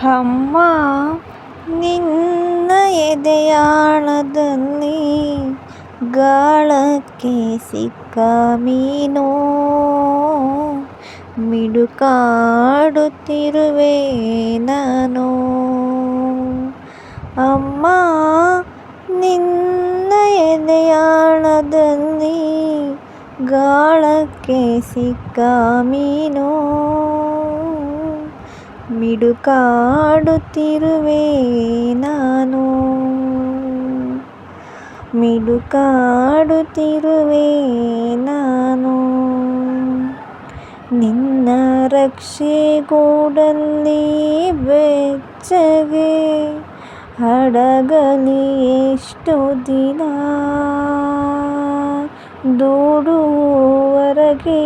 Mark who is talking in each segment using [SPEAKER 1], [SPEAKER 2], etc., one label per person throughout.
[SPEAKER 1] ಅಮ್ಮ ನಿನ್ನ ಎದೆಯಾಳದಲ್ಲಿ ಗಾಳಕ್ಕೆ ಸಿಕ್ಕ ಮೀನು ಮಿಡುಕಾಡುತ್ತಿರುವೆ ನಾನು. ಅಮ್ಮ ನಿನ್ನ ಎದೆಯಾಳದಲ್ಲಿ ಗಾಳಕ್ಕೆ ಸಿಕ್ಕ ಮೀನು ಮಿಡುಕಾಡುತ್ತಿರುವೆ ನಾನು. ಮಿಡುಕಾಡುತ್ತಿರುವೆ ನಾನು. ನಿನ್ನ ರಕ್ಷೆಗೂಡಲ್ಲಿ ಬೆಚ್ಚಗೆ ಅಡಗಲಿ ಎಷ್ಟು ದಿನ, ದೂಡುವರೆಗೆ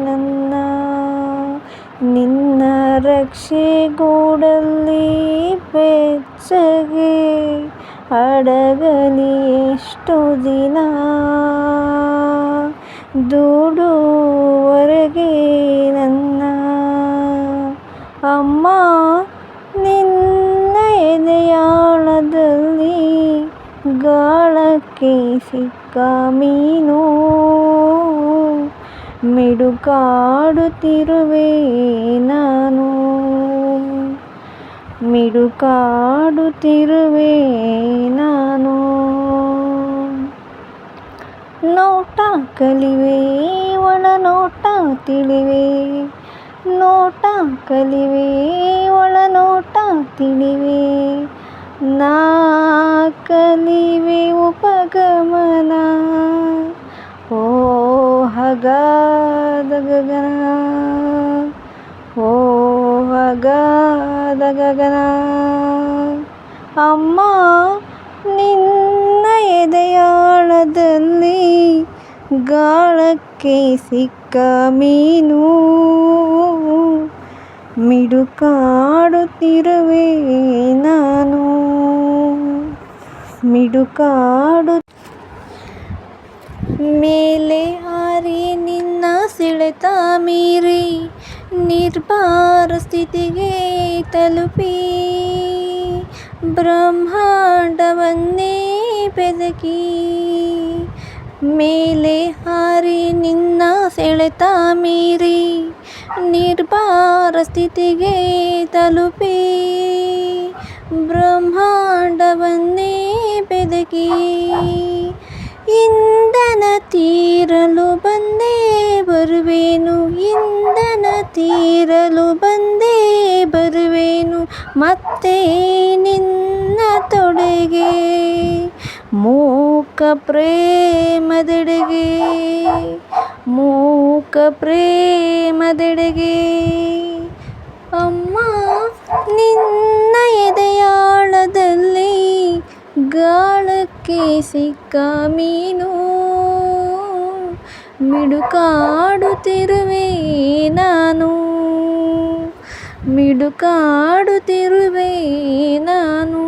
[SPEAKER 1] ನನ್ನ. ನಿನ್ನ ರಕ್ಷೆಗೂಡಲ್ಲಿ ಬೆಚ್ಚಗೆ ಅಡಗಲಿ ಎಷ್ಟು ದಿನ, ದೂಡುವರೆಗೆ ನನ್ನ. ಅಮ್ಮ ನಿನ್ನ ಎದೆಯಾಳದಲ್ಲಿ ಗಾಳಕ್ಕೆ ಸಿಕ್ಕ ಮೀನು ಮಿಡುಕಾಡುತ್ತಿರುವೆ ನಾನು. ಮಿಡುಕಾಡುತ್ತಿರುವೆ ನಾನು. ನೋಟ ಕಲಿವೆ ಒಳನೋಟ ತಿಳಿವೆ, ನೋಟ ಕಲಿವೆ ಒಳನೋಟ ತಿಳಿವೆ. ನಾ ಕಲಿವೆ ಉಪಗಮನ, ಓ ಹಗಾದ ಗಗನ, ಓ ಹಗಾದ ಗಗನ. ಅಮ್ಮ ನಿನ್ನ ಎದೆಯಾಳದಲ್ಲಿ ಗಾಳಕ್ಕೆ ಸಿಕ್ಕ ಮೀನು ಮಿಡುಕಾಡುತ್ತಿರುವೆ ನಾನು. ಮೇಲೆ ಹಾರಿ ನಿನ್ನ ಸೆಳೆತ ಮೀರಿ ನಿರ್ಭರ ಸ್ಥಿತಿಗೆ ತಲುಪಿ, ಬ್ರಹ್ಮಾಂಡವನ್ನೇ ಬೆದಕಿ. ಮೇಲೆ ಹಾರಿ ನಿನ್ನ ಸೆಳೆತ ಮೀರಿ ನಿರ್ಭರ ಸ್ಥಿತಿಗೆ ತಲುಪಿ, ಬ್ರಹ್ಮಾಂಡವನ್ನೇ ಬೆದಕಿ. ಇಂಧನ ತೀರಲು ಬಂದೇ ಬರುವೆನು, ಇಂಧನ ತೀರಲು ಬಂದೇ ಬರುವೆನು ಮತ್ತೆ ನಿನ್ನ ತೊಡೆಗೆ. ಮೂಕ ಪ್ರೇಮದೆಡೆಗೆ, ಮೂಕ ಪ್ರೇಮದೆಡೆಗೆ. ಅಮ್ಮ ನಿನ್ನ ಎದೆಯಾಳದಲ್ಲಿ ಗಾಳಕ್ಕೆ ಸಿಕ್ಕ ಮೀನು ಮಿಡುಕಾಡುತ್ತಿರುವೆ ನಾನು. ಮಿಡುಕಾಡುತ್ತಿರುವೆ ನಾನು.